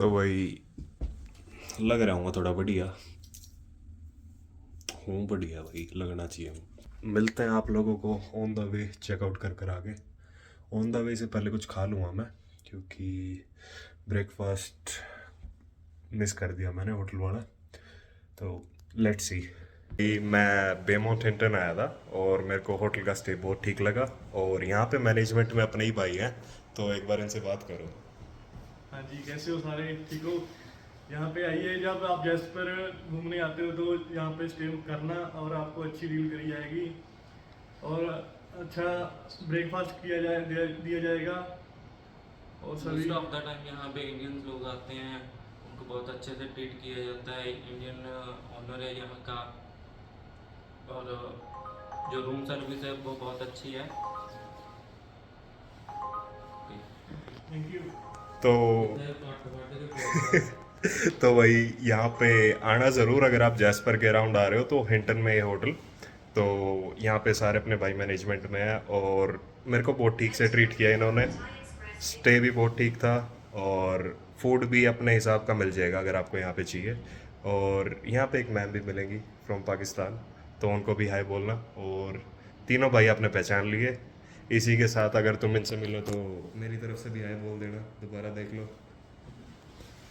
तो वही लग रहा हूँ थोड़ा बढ़िया हूँ, बढ़िया भाई लगना चाहिए। मिलते हैं आप लोगों को ऑन द वे, चेकआउट कर कर आगे। ऑन द वे से पहले कुछ खा लूँगा मैं, क्योंकि ब्रेकफास्ट मिस कर दिया मैंने होटल वाला। तो लेट्स सी। मैं बेमोंट हिंटन आया था और मेरे को होटल का स्टे बहुत ठीक लगा, और यहाँ पे मैनेजमेंट में अपने ही भाई हैं, तो एक बार इनसे बात करो। हाँ जी, कैसे हो सारे? ठीक हो? यहाँ पे आइए, जब आप जैसपर घूमने आते हो तो यहाँ पे स्टे करना और आपको अच्छी डील करी जाएगी और अच्छा ब्रेकफास्ट दिया जाएगा और सभी। मोस्ट ऑफ द टाइम यहाँ पे इंडियंस लोग आते हैं, उनको बहुत अच्छे से ट्रीट किया जाता है। इंडियन ऑनर है यहाँ का। और जो रूम सर्विस है वो बहुत अच्छी है। Thank you. तो इधर तो वही यहाँ पे आना ज़रूर, अगर आप जैस्पर के अराउंड आ रहे हो तो हिंटन में ये होटल। तो यहाँ पे सारे अपने भाई मैनेजमेंट में है, और मेरे को बहुत ठीक से ट्रीट किया इन्होंने। स्टे भी बहुत ठीक था, और फूड भी अपने हिसाब का मिल जाएगा अगर आपको यहाँ पे चाहिए। और यहाँ पे एक मैम भी मिलेंगी फ्रॉम पाकिस्तान, तो उनको भी हाय बोलना। और तीनों भाई आपने पहचान लिए। इसी के साथ अगर तुम इनसे मिलो तो मेरी तरफ से भी हाय बोल देना, दोबारा देख लो।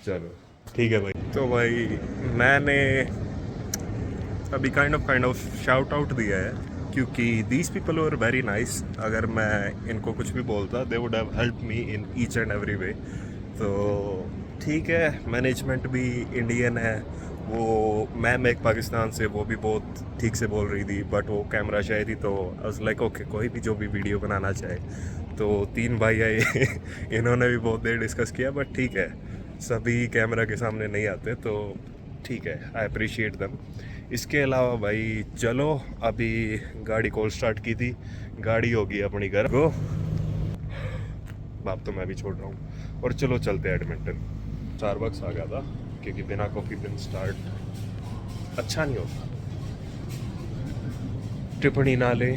चलो ठीक है भाई। तो भाई मैंने अभी काइंड ऑफ शाउट आउट दिया है, क्योंकि these people were very nice. अगर मैं इनको कुछ भी बोलता, they would have help me in each and every way. तो ठीक है, मैनेजमेंट भी इंडियन है। वो मैम एक पाकिस्तान से, वो भी बहुत ठीक से बोल रही थी, बट वो कैमरा शायद थी, तो आई वाज लाइक ओके, कोई भी जो भी वीडियो बनाना चाहे। तो तीन भाई आए इन्होंने भी बहुत देर डिस्कस किया, बट ठीक है, सभी कैमरा के सामने नहीं आते, तो ठीक है, आई अप्रिशिएट दम। इसके अलावा भाई चलो, अभी गाड़ी कोल्ड स्टार्ट की थी, गाड़ी होगी अपनी घर को। बाप तो मैं भी छोड़ रहा हूँ, और चलो चलते हैं एडमिंटन। स्टारबक्स आ गया था, क्योंकि बिना कॉफ़ी दिन स्टार्ट अच्छा नहीं होता। टिप्पणी ना ले,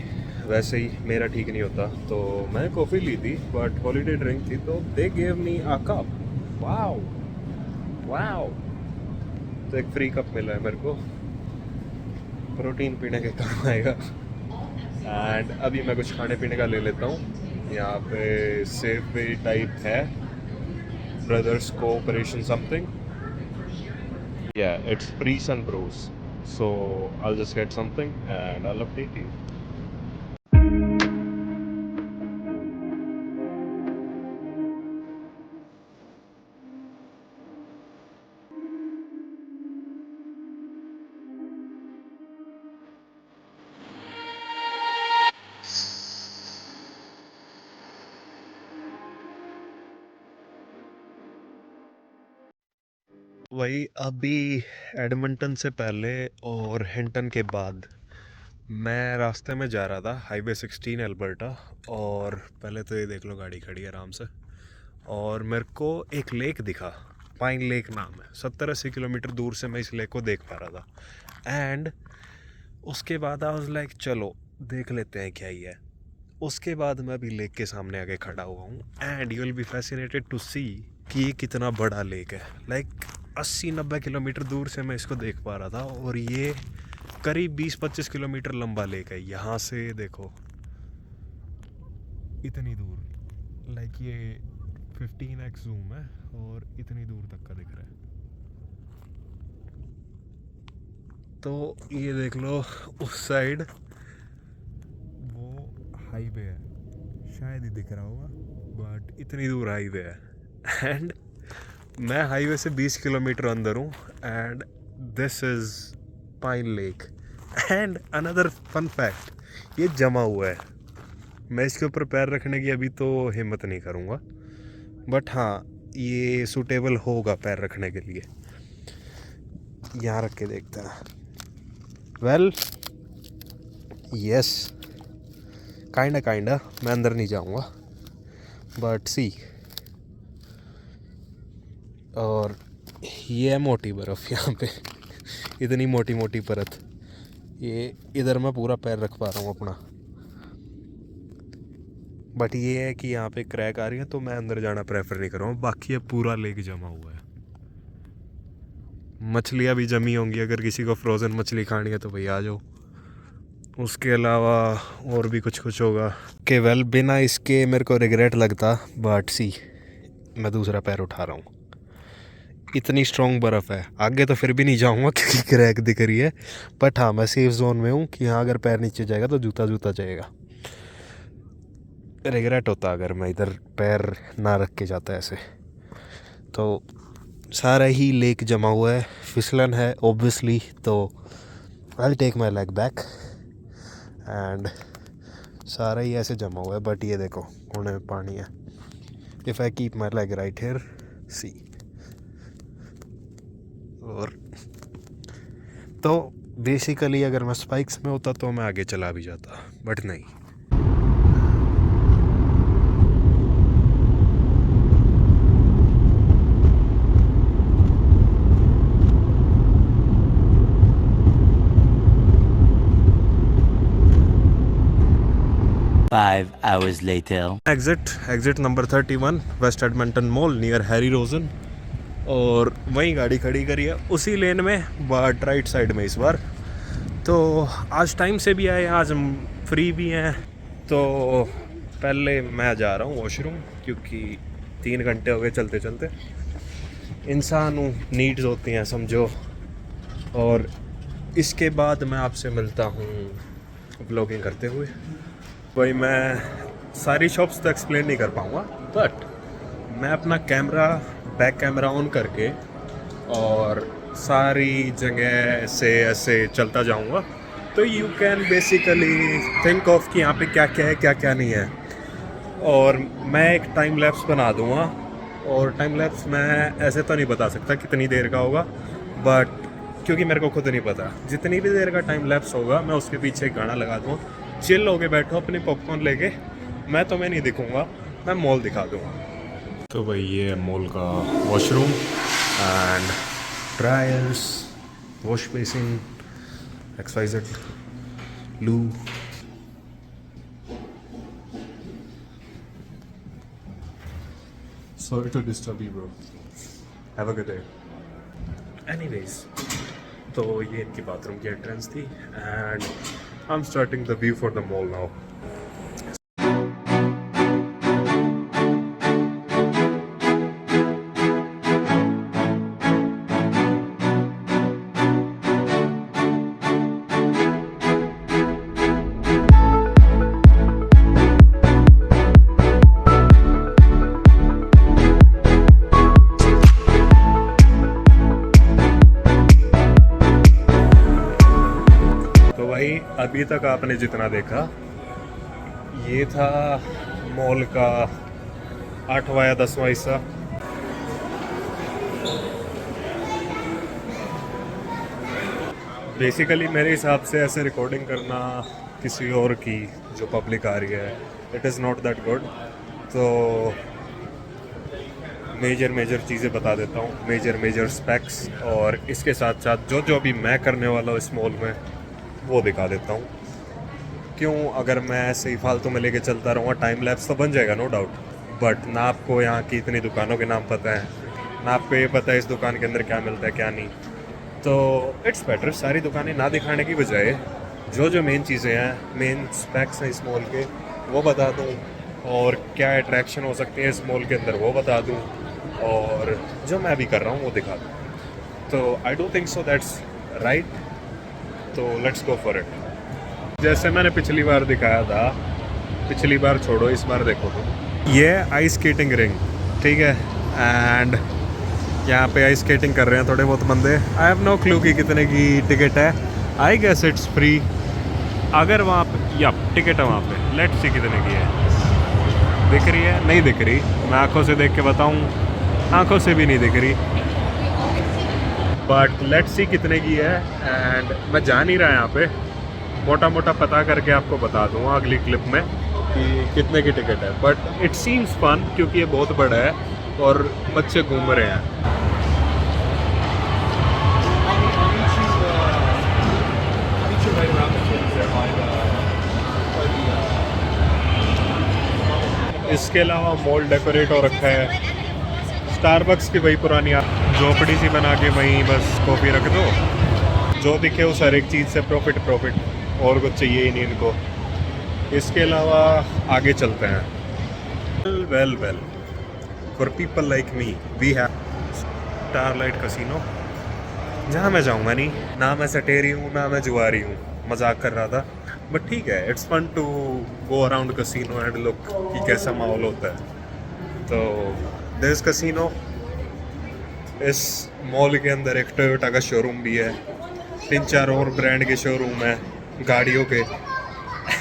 वैसे ही मेरा ठीक नहीं होता। तो मैं कॉफ़ी ली थी, बट हॉलीडे ड्रिंक थी, तो they gave me a cup. Wow wow. तो एक फ्री कप मिला है मेरे को, प्रोटीन पीने के काम आएगा। एंड अभी मैं कुछ खाने पीने का ले लेता हूँ। यहाँ पे सेफ वे टाइप है, ब्रदर्स कोऑपरेशन समथिंग, या it's prees and bros. So I just get something and I update you. वही अभी एडमंटन से पहले और हिंटन के बाद मैं रास्ते में जा रहा था, हाईवे 16 एल्बर्टा। और पहले तो ये देख लो, गाड़ी खड़ी है आराम से, और मेरे को एक लेक दिखा, पाइन लेक नाम है। 70-80 किलोमीटर दूर से मैं इस लेक को देख पा रहा था। एंड उसके बाद आई वाज लाइक चलो देख लेते हैं क्या ही है। उसके बाद मैं अभी लेक के सामने आके खड़ा हुआ हूँ, and you will be fascinated to see कि ये कितना बड़ा लेक है। लाइक 80-90 किलोमीटर दूर से मैं इसको देख पा रहा था, और ये करीब 20-25 किलोमीटर लंबा लेक है। यहाँ से देखो इतनी दूर, लाइक ये 15x जूम है, और इतनी दूर तक का दिख रहा है। तो ये देख लो उस साइड वो हाईवे है, शायद ही दिख रहा होगा, बट इतनी दूर हाईवे है। एंड मैं हाईवे से 20 किलोमीटर अंदर हूँ, and this is Pine Lake. And another fun fact, ये जमा हुआ है। मैं इसके ऊपर पैर रखने की अभी तो हिम्मत नहीं करूँगा, बट हाँ ये सूटेबल होगा पैर रखने के लिए। यहाँ रख के देखते हैं। वेल यस, काइंडा मैं अंदर नहीं जाऊँगा, बट सी। और ये है मोटी बर्फ़ यहाँ पे इतनी मोटी मोटी परत। ये इधर मैं पूरा पैर रख पा रहा हूँ अपना, बट ये है कि यहाँ पे क्रैक आ रही है, तो मैं अंदर जाना प्रेफर नहीं कर रहा हूँ। बाकी ये पूरा लेक जमा हुआ है। मछलियाँ भी जमी होंगी, अगर किसी को फ्रोज़न मछली खानी है तो भाई आ जाओ। उसके अलावा और भी कुछ कुछ होगा कि वेल बिना इसके मेरे को रिग्रेट लगता, बट सी मैं दूसरा पैर उठा रहा हूँ। इतनी स्ट्रॉन्ग बर्फ़ है, आगे तो फिर भी नहीं जाऊँगा क्योंकि क्रैक दिख रही है, बट हाँ मैं सेफ जोन में हूँ कि हाँ अगर पैर नीचे जाएगा तो जूता जूता जाएगा। रिग्रेट होता अगर मैं इधर पैर ना रख के जाता ऐसे। तो सारा ही लेक जमा हुआ है, फिसलन है ऑब्वियसली, तो I take my leg back and सारा ही ऐसे जमा हुआ है। बट ये देखो कोने में पानी है। If I keep my leg right here see, और तो बेसिकली अगर मैं स्पाइक्स में होता तो मैं आगे चला भी जाता, बट नहीं। Five hours later. Exit number 31 west Edmonton mall near Harry Rosen, और वहीं गाड़ी खड़ी करी है उसी लेन में, बट राइट साइड में इस बार। तो आज टाइम से भी आए, आज हम फ्री भी हैं। तो पहले मैं जा रहा हूँ वॉशरूम क्योंकि 3 घंटे हो गए चलते चलते। इंसान नीड्स होती हैं समझो, और इसके बाद मैं आपसे मिलता हूँ ब्लॉगिंग करते हुए। वही मैं सारी शॉप्स तो एक्सप्लेन नहीं कर पाऊँगा, बट मैं अपना कैमरा बैक कैमरा ऑन करके और सारी जगह से ऐसे चलता जाऊँगा, तो you can basically think of कि यहाँ पे क्या क्या है क्या क्या नहीं है। और मैं एक टाइम लैप्स बना दूँगा, और टाइम लैप्स मैं ऐसे तो नहीं बता सकता कितनी देर का होगा, बट क्योंकि मेरे को खुद नहीं पता, जितनी भी देर का टाइम लैप्स होगा मैं उसके पीछे एक गाना लगा दूँ, चिल होके बैठो अपनी पॉपकॉर्न लेके। मैं तुम्हें नहीं दिखूँगा, मैं मॉल दिखा दूँगा। तो भाई ये है मॉल का washroom and dryers, wash basin, XYZ, लू। Sorry to disturb you, bro. Have a good day. Anyways, तो ये इनकी बाथरूम की एंट्रेंस थी and I am starting the view for the mall now. अभी तक आपने जितना देखा ये था मॉल का 8वां या 10वां हिस्सा। बेसिकली मेरे हिसाब से ऐसे रिकॉर्डिंग करना किसी और की जो पब्लिक आ रही है, it is not that good. तो मेजर चीज़ें बता देता हूँ, मेजर स्पेक्स, और इसके साथ साथ जो जो भी मैं करने वाला हूँ इस मॉल में वो दिखा देता हूँ। क्यों, अगर मैं ऐसे ही फालतू में लेके चलता रहूँगा टाइम लैप्स तो बन जाएगा नो डाउट, बट ना आपको यहाँ की इतनी दुकानों के नाम पता है, ना आपको ये पता है इस दुकान के अंदर क्या मिलता है क्या नहीं। तो इट्स बेटर सारी दुकानें ना दिखाने की बजाय जो जो मेन चीज़ें हैं, मेन स्पेक्स हैं इस मॉल के, वो बता दूँ, और क्या अट्रैक्शन हो सकती है इस मॉल के अंदर वो बता दूँ, और जो मैं भी कर रहा हूँ वो दिखा दूँ। तो I don't think so that's right, तो लेट्स गो फॉर इट। जैसे मैंने पिछली बार दिखाया था, पिछली बार छोड़ो इस बार देखो तुम, ये आइस स्केटिंग रिंग, ठीक है, एंड यहाँ पे आइस स्केटिंग कर रहे हैं थोड़े बहुत बंदे। आई हैव नो क्लू कि कितने की टिकट है, आई गेस इट्स फ्री। अगर वहाँ पे या टिकट है वहाँ पे, लेट्स सी कितने की है। दिख रही है, नहीं दिख रही, मैं आंखों से देख के बताऊँ, आंखों से भी नहीं दिख रही, बट लेट्स सी कितने की है। एंड मैं जा नहीं रहा यहाँ पे, मोटा मोटा पता करके आपको बता दूँगा अगली क्लिप में कि कितने की टिकट है, बट इट सीम्स फन क्योंकि ये बहुत बड़ा है और बच्चे घूम रहे हैं। इसके अलावा मॉल डेकोरेट हो रखा है, स्टारबक्स की वही पुरानी झोपड़ी सी बना के वहीं बस कॉफ़ी रख दो, जो दिखे उस हर एक चीज़ से प्रॉफिट प्रॉफिट, और कुछ चाहिए ही नहीं इनको। इसके अलावा आगे चलते हैं। Well well for people like me we have Starlight casino, जहाँ मैं जाऊँगा नहीं, ना मैं सटेरी हूँ ना मैं जुआरी हूँ, मजाक कर रहा था, बट ठीक है, it's fun to go around casino and look कि कैसा माहौल होता है। तो दिस कैसीनो, इस मॉल के अंदर एक टोयोटा का शोरूम भी है, 3-4 और ब्रांड के शोरूम है गाड़ियों के,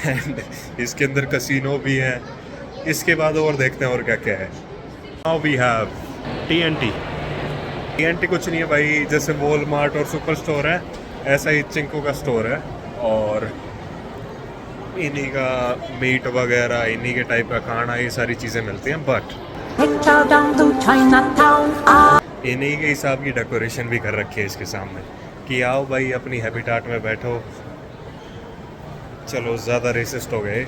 एंड इसके अंदर कैसीनो भी है। इसके बाद और देखते हैं और क्या क्या है। नाउ वी हैव TNT कुछ नहीं है भाई, जैसे वॉलमार्ट और सुपर स्टोर है ऐसा ही चिंको का स्टोर है, और इन्हीं का मीट वगैरह, इन्हीं के टाइप का खाना, ये सारी चीज़ें मिलती हैं, बट इन्हीं के हिसाब की डेकोरेशन भी कर रखी है इसके सामने कि आओ भाई अपनी हैबिटाट में बैठो। चलो ज़्यादा रेसिस्ट हो गए,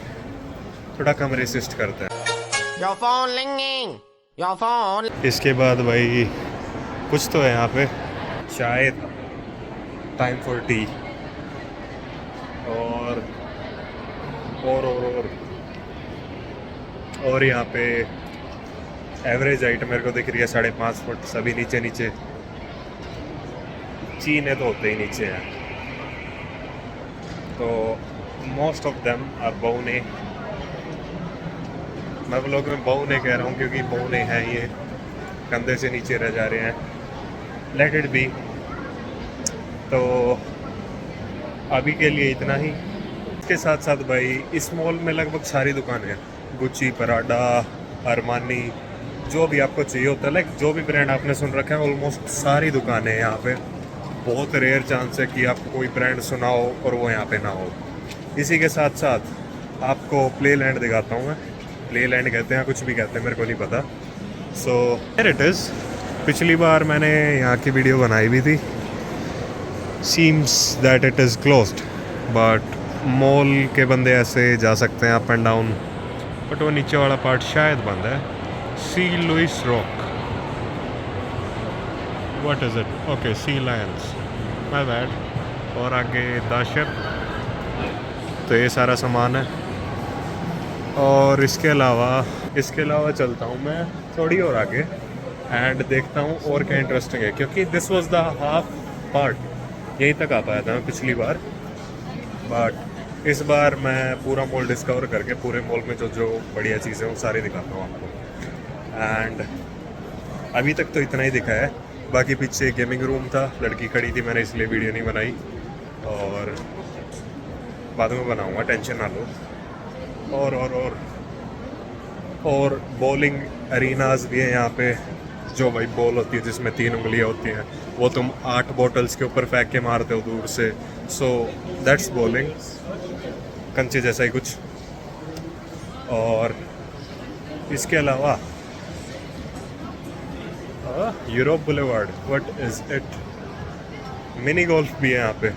थोड़ा कम रेसिस्ट करते हैं। Your phone ringing. Your phone. इसके बाद भाई कुछ तो है यहाँ पे, शायद टाइम फॉर टी, और यहाँ पे एवरेज हाइट मेरे को दिख रही है 5.5 फुट, सभी नीचे नीचे, चीने तो होते ही नीचे हैं, तो मोस्ट ऑफ देम आर बौने। मैं लोग में बौने कह रहा हूँ क्योंकि बौने हैं, ये कंधे से नीचे रह जा रहे हैं, लेट इट बी। तो अभी के लिए इतना ही। इसके साथ साथ भाई इस मॉल में लगभग सारी दुकानें हैं, गुच्ची, पराडा, अरमानी, जो भी आपको चाहिए होता है, लाइक जो भी ब्रांड आपने सुन रखा है ऑलमोस्ट सारी दुकानें हैं यहाँ पे। बहुत रेयर चांस है कि आपको कोई ब्रांड सुना हो और वो यहाँ पे ना हो। इसी के साथ साथ आपको प्ले लैंड दिखाता हूँ मैं, प्ले लैंड कहते हैं, कुछ भी कहते हैं, मेरे को नहीं पता। So here it is. पिछली बार मैंने यहाँ की वीडियो बनाई भी थी, seems that it is closed, but mall के बंदे ऐसे जा सकते हैं अप एंड डाउन, बट वो नीचे वाला पार्ट शायद बंद है। See Louis Rock, what is it? Okay, see lions, my bad. और आगे दाशर, तो ये सारा सामान है। और इसके अलावा चलता हूँ मैं थोड़ी और आगे एंड देखता हूँ और क्या इंटरेस्टिंग है, क्योंकि this was the half part, यहीं तक आ पाया था मैं पिछली बार, बट इस बार मैं पूरा मॉल डिस्कवर करके पूरे मॉल में जो जो बढ़िया चीज़ें वो सारी दिखाता हूँ आपको। एंड अभी तक तो इतना ही दिखा है, बाकी पीछे गेमिंग रूम था, लड़की खड़ी थी, मैंने इसलिए वीडियो नहीं बनाई, और बाद में बनाऊँगा, टेंशन ना लो। और बॉलिंग अरीनाज भी है यहाँ पे, जो भाई बॉल होती है जिसमें 3 उंगलियाँ होती हैं, वो तुम 8 बॉटल्स के ऊपर फेंक के मारते हो दूर से, सो दैट्स बॉलिंग, कंचे जैसा ही कुछ। और इसके अलावा Europe boulevard, what is it, mini golf भी है यहाँ पे,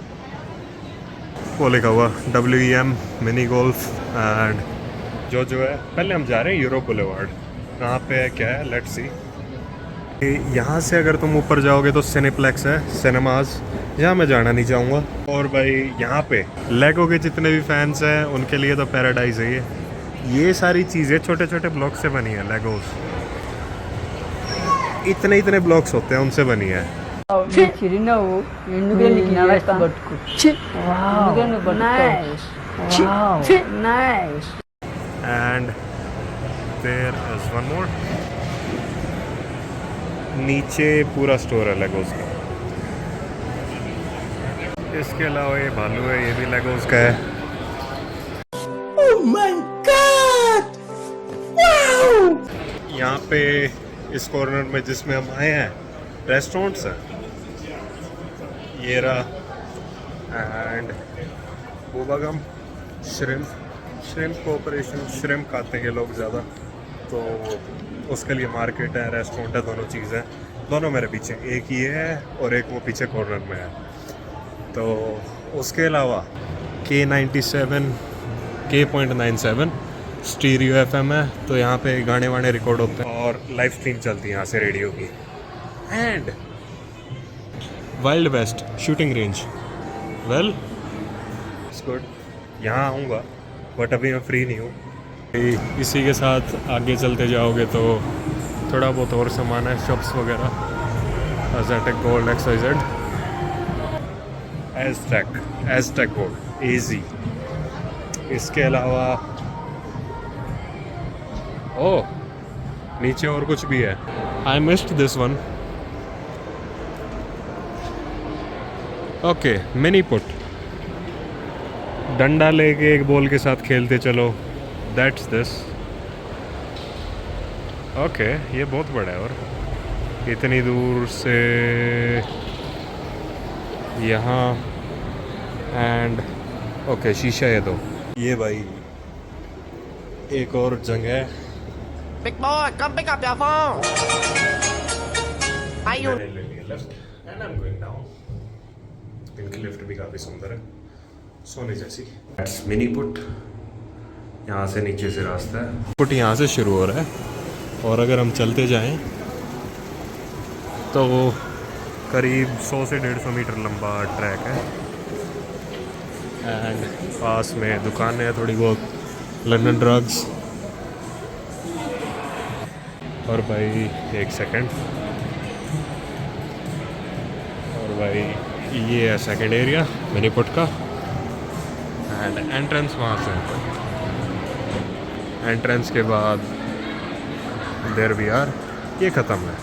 वो लिखा हुआ WEM मिनी गोल्फ। एंड जो है, पहले हम जा रहे हैं यूरोप बुलेवार्ड, कहाँ पे है क्या है, लेट्स सी। यहाँ से अगर तुम ऊपर जाओगे तो सिनेप्लेक्स है, सिनेमाज, यहाँ मैं जाना नहीं चाहूँगा। और भाई यहाँ पे लेगो के जितने भी फैंस हैं उनके लिए तो पैराडाइज है ये सारी चीज़ें छोटे छोटे ब्लॉक से बनी है, लेगोस इतने ब्लॉक्स होते हैं उनसे बनी है। చిరునవ్వు ఎందుకు నీకు బతుకు ఎందుకు nice and there is one more, नीचे पूरा स्टोर है लेगोस का। इसके अलावा ये भालू है, ये भी लेगोस का है। यहाँ पे इस कॉर्नर में जिसमें हम आए हैं रेस्टोरेंट्स हैं, ये रहा, एंड बोबागम श्रिम्प कोऑपरेशन, श्रिम्प खाते हैं लोग ज़्यादा, तो उसके लिए मार्केट है, रेस्टोरेंट है, दोनों चीज़ें, दोनों मेरे पीछे, एक ये है और एक वो पीछे कॉर्नर में है। तो उसके अलावा K.97 स्टीरियो FM है, तो यहाँ पे गाने वाने रिकॉर्ड होते हैं और लाइव स्ट्रीम चलती है यहाँ से रेडियो की। And wild west shooting range. Well it's good. यहाँ आऊँगा बट अभी मैं फ्री नहीं हूँ। इसी के साथ आगे चलते जाओगे तो थोड़ा बहुत और सामान है, शॉप्स वगैरह, Aztec Gold XYZ, Aztec Gold easy। इसके अलावा ओह नीचे और कुछ भी है। I missed this one. Okay mini put, डंडा लेके एक बॉल के साथ खेलते चलो, दैट्स दिस। ओके ये बहुत बड़ा है और इतनी दूर से यहाँ एंड ओके शीशा है तो ये भाई एक और जगह। Big boy, come pick up your phone. Are you? मैंने ले लिया left and I am going down. इनकी लिफ्ट भी काफ़ी सुंदर है, सोने जैसी। मिनी पुट, यहाँ से नीचे से रास्ता है। पुट यहाँ से शुरू हो रहा है और अगर हम चलते जाएं तो वो करीब 100 से 150 मीटर लंबा ट्रैक है एंड पास में दुकानें हैं थोड़ी बहुत, लंदन ड्रग्स। और भाई एक सेकंड, और भाई ये है सेकंड एरिया मिनी पुट का एंड एंट्रेंस वहाँ से। एंट्रेंस के बाद देयर वी आर, ये ख़त्म है।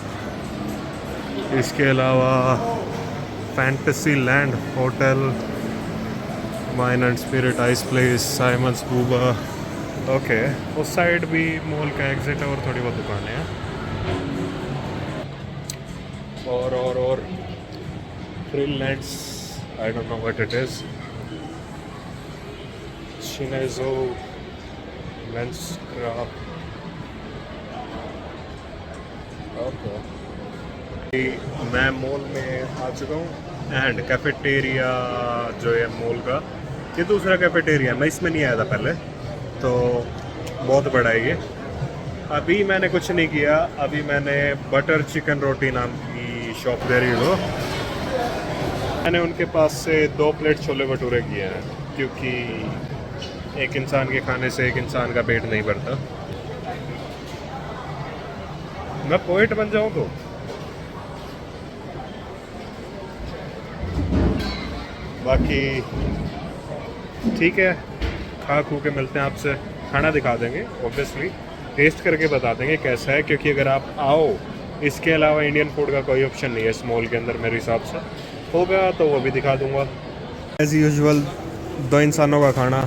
इसके अलावा fantasy land hotel, wine and spirit, ice place, Simons boba. Okay उस साइड भी मॉल का एग्जिट है और थोड़ी बहुत दुकानें हैं और thrill lands, I don't know what it is, शिनेजो मेंस क्राफ्ट। ओके मैं मॉल में आ चुका हूँ एंड कैफेटेरिया जो है मॉल का, ये दूसरा कैफेटेरिया, मैं इसमें नहीं आया था पहले, तो बहुत बड़ा है ये। अभी मैंने कुछ नहीं किया, अभी मैंने बटर चिकन रोटी नाम की शॉप दे रही हो, मैंने उनके पास से 2 प्लेट छोले भटूरे किए हैं क्योंकि एक इंसान के खाने से एक इंसान का पेट नहीं भरता। मैं पोएट बन जाऊं तो बाकी ठीक है, खा खू के मिलते हैं आपसे, खाना दिखा देंगे ऑब्वियसली, टेस्ट करके बता देंगे कैसा है, क्योंकि अगर आप आओ इसके अलावा इंडियन फूड का कोई ऑप्शन नहीं है इस मॉल के अंदर मेरे हिसाब से, होगा तो वो भी दिखा दूंगा। एज़ यूजुअल 2 इंसानों का खाना,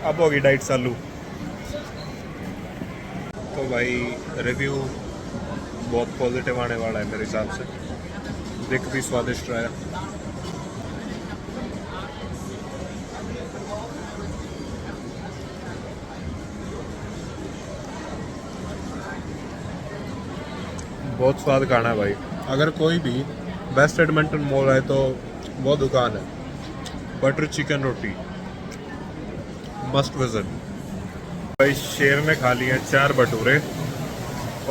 अब होगी डाइट चालू। तो भाई रिव्यू बहुत पॉजिटिव आने वाला है मेरे हिसाब से, दिख भी स्वादिष्ट रहा है। बहुत स्वाद खाना है भाई। अगर कोई भी वेस्ट एडमंटन मॉल है तो वो दुकान है, बटर चिकन रोटी मस्ट विजिट। भाई शेर ने खा लिए 4 भटूरे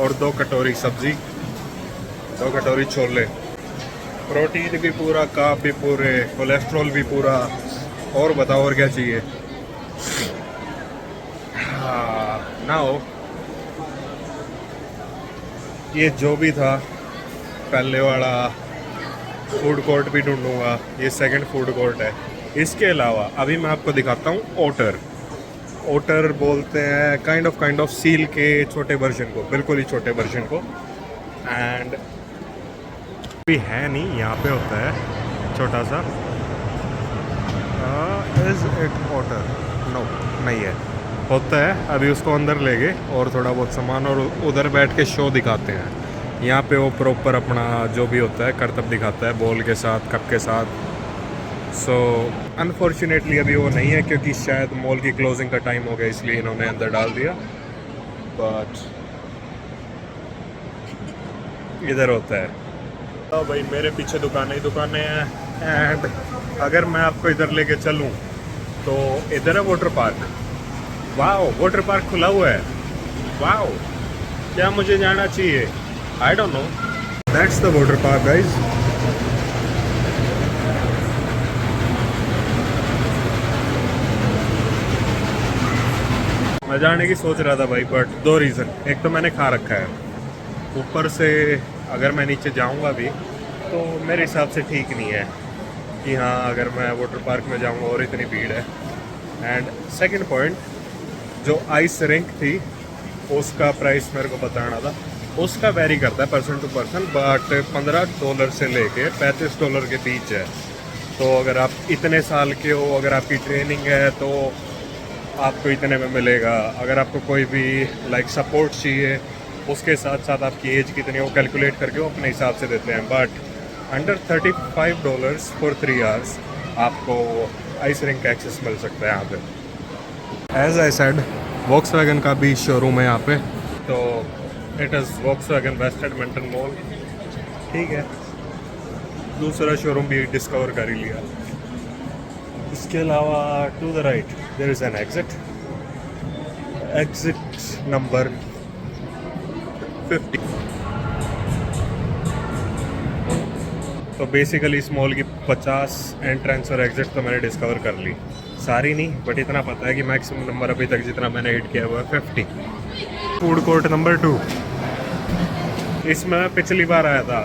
और 2 कटोरी सब्जी, 2 कटोरी छोले, प्रोटीन भी पूरा, कार्ब भी पूरे, कोलेस्ट्रॉल भी पूरा, और बताओ और क्या चाहिए। हाँ ना हो, ये जो भी था पहले वाला फूड कोर्ट भी ढूंढूंगा, ये सेकंड फूड कोर्ट है। इसके अलावा अभी मैं आपको दिखाता हूँ ओटर। ओटर बोलते हैं काइंड ऑफ सील के छोटे वर्जन को, बिल्कुल ही छोटे वर्जन को, एंड भी है नहीं, यहाँ पे होता है छोटा सा। Is it Otter? नो नहीं है, होता है। अभी उसको अंदर ले गए और थोड़ा बहुत सामान, और उधर बैठ के शो दिखाते हैं। यहाँ पे वो प्रॉपर अपना जो भी होता है करतब दिखाता है, बॉल के साथ, कप के साथ। सो अनफॉर्चुनेटली अभी वो नहीं है क्योंकि शायद मॉल की क्लोजिंग का टाइम हो गया, इसलिए इन्होंने अंदर डाल दिया। बट इधर होता है। तो भाई मेरे पीछे दुकानें ही दुकानें हैं, एंड अगर मैं आपको इधर लेके चलूँ तो इधर है water park. Wow, water park खुला हुआ है। वाओ, क्या मुझे जाना चाहिए? आई don't no. That's the water park guys. मैं जाने की सोच रहा था भाई, बट 2 रीज़न। एक तो मैंने खा रखा है, ऊपर से अगर मैं नीचे जाऊंगा भी तो मेरे हिसाब से ठीक नहीं है कि हाँ अगर मैं वाटर पार्क में जाऊंगा और इतनी भीड़ है। एंड सेकंड पॉइंट, जो आइस रिंक थी उसका प्राइस मेरे को बताना था, उसका वेरी करता है पर्सन टू पर्सन, बट $15 से लेके $35 के बीच है। तो अगर आप इतने साल के हो, अगर आपकी ट्रेनिंग है तो आपको इतने में मिलेगा। अगर आपको कोई भी लाइक सपोर्ट चाहिए, उसके साथ साथ आपकी एज कितनी है वो कैलकुलेट करके वो अपने हिसाब से देते हैं। बट अंडर $35 फॉर 3 आवर्स आपको आइस रिंक का एक्सेस मिल सकता है यहाँ पे। एज आई सेड, वॉक्सवैगन का भी शोरूम है यहाँ पे, तो it is Volkswagen West Edmonton Mall. ठीक है, दूसरा शोरूम भी डिस्कवर कर ही लिया। इसके अलावा to the right there is an exit number 50। तो बेसिकली इस मॉल की 50 एंट्रेंस और एग्जिट तो मैंने डिस्कवर कर ली, सारी नहीं बट इतना पता है कि मैक्सिमम नंबर अभी तक जितना मैंने हिट किया हुआ है 50। फूड कोर्ट नंबर 2, इसमें मैं पिछली बार आया था।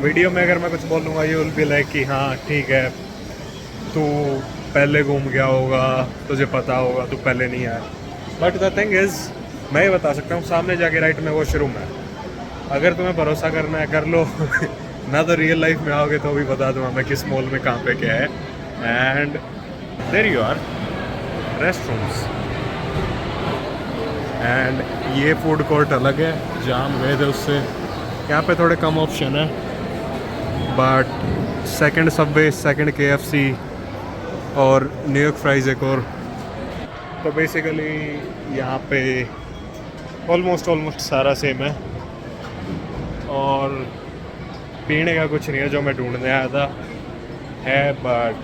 वीडियो में अगर मैं कुछ बोलूँगा ये विल बी लाइक कि हाँ ठीक है तू पहले घूम गया होगा, तुझे पता होगा, तू पहले नहीं आया। बट द थिंग इज़, मैं ये बता सकता हूँ, सामने जाके राइट में वॉशरूम है। अगर तुम्हें भरोसा करना है कर लो ना तो रियल लाइफ में आओगे तो भी बता दूँगा मैं किस मॉल में कहाँ पे क्या है। And there you are restrooms. And ये फूड कोर्ट अलग है जहाँ हम गए थे उससे, यहाँ पे थोड़े कम ऑप्शन है। But second Subway, second KFC और न्यूयॉर्क फ्राइज़ एक और। तो बेसिकली यहाँ पे ऑलमोस्ट सारा सेम है और पीने का कुछ नहीं है जो मैं ढूंढने आया था है, बट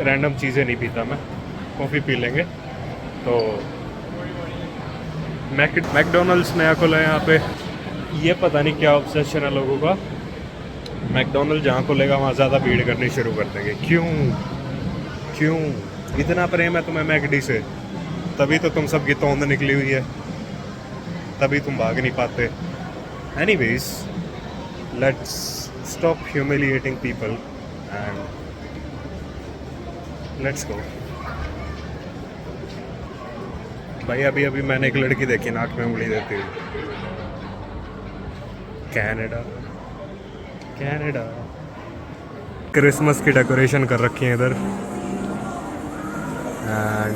रैंडम चीज़ें नहीं पीता मैं, कॉफ़ी पी लेंगे। तो मैकडोनल्ड्स नया खुला है यहाँ पे, ये पता नहीं क्या ऑब्सेशन है लोगों का। मैकडोनल्ड जहाँ खुलेगा वहाँ ज़्यादा भीड़ करनी शुरू कर देंगे। क्यों इतना प्रेम है तुम्हें मैकडी से? तभी तो तुम सबकी तोंद निकली हुई है, तभी तुम भाग नहीं पाते। Anyways, let's stop humiliating people and let's go. भाई अभी मैंने एक लड़की देखी नाक में उंगली देती हुई। कनाडा क्रिसमस की डेकोरेशन कर रखी है इधर। And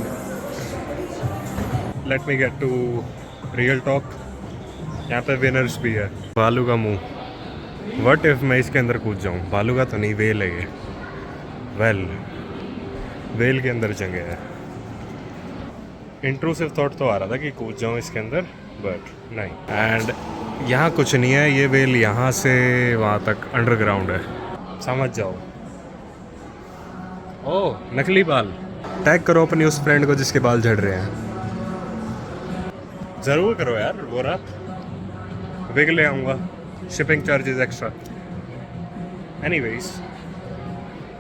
let me get to real talk. यहाँ पे विनर्स भी है। भालू का मुंह, व्हाट इफ मैं इसके अंदर कूद जाऊँ? भालू का तो नहीं, वेल है ये। वेल, वेल के अंदर जगह है। इंट्रूसिव थॉट तो आ रहा था कि कूद जाऊँ इसके अंदर, बट नहीं। एंड यहाँ कुछ नहीं है, ये वेल यहाँ से वहाँ तक अंडरग्राउंड है, समझ जाओ। ओह, नकली बाल। टैग करो अपनी उस फ्रेंड को जिसके बाल झड़ रहे हैं। ज़रूर करो यार, वो रात विग ले आऊँगा, shipping charges extra. Anyways,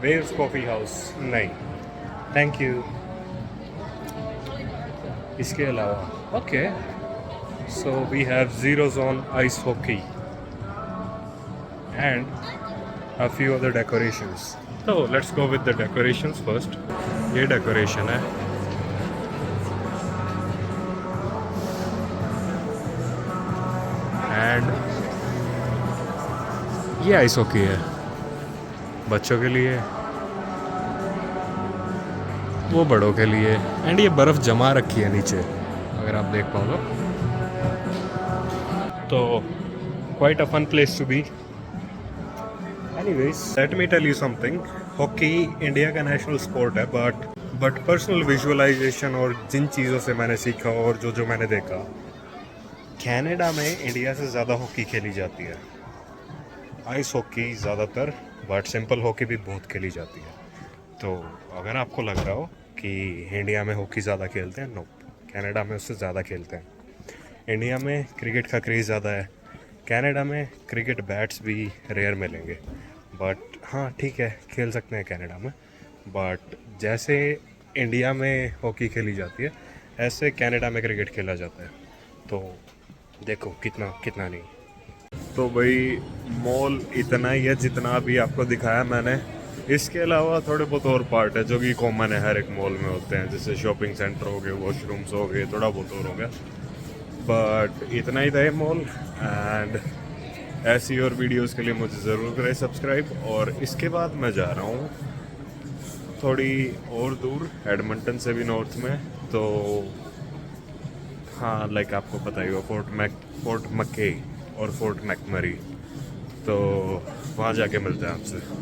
waves coffee house नहीं, थैंक यू। इसके अलावा okay, so we have zero zone ice hockey and a few other decorations. तो let's go with the decorations first. ये डेकोरेशन है, एंड ये ice hockey है बच्चों के लिए, वो बड़ों के लिए। एंड ये बर्फ़ जमा रखी है नीचे, अगर आप देख पाओ तो quite a fun place to be. Anyways, let me tell you something. Hockey India का नेशनल स्पोर्ट है, बट पर्सनल विजुअलाइजेशन और जिन चीज़ों से मैंने सीखा और जो मैंने देखा, कनाडा में इंडिया से ज़्यादा हॉकी खेली जाती है। आइस हॉकी ज़्यादातर, बट सिंपल हॉकी भी बहुत खेली जाती है। तो अगर आपको लग रहा हो कि इंडिया में हॉकी ज़्यादा खेलते हैं, नो, कनाडा में उससे ज़्यादा खेलते हैं। इंडिया में क्रिकेट का क्रेज़ ज़्यादा है, कनाडा में क्रिकेट बैट्स भी रेयर मिलेंगे। बट हाँ ठीक है, खेल सकते हैं कनाडा में। बट जैसे इंडिया में हॉकी खेली जाती है, ऐसे कनाडा में क्रिकेट खेला जाता है। तो देखो कितना कितना नहीं। तो भाई मॉल इतना ही है जितना अभी आपको दिखाया मैंने। इसके अलावा थोड़े बहुत और पार्ट है जो कि कॉमन है, हर एक मॉल में होते हैं, जैसे शॉपिंग सेंटर हो गए, वॉशरूम्स हो गए, थोड़ा बहुत और हो गया। बट इतना ही था ये मॉल। एंड ऐसी और वीडियोस के लिए मुझे ज़रूर करें सब्सक्राइब। और इसके बाद मैं जा रहा हूँ थोड़ी और दूर, एडमंटन से भी नॉर्थ में। तो हाँ, लाइक आपको पता ही हो, फोर्ट मके और फोर्ट मैकमरी। तो वहाँ जाके मिलते हैं आपसे।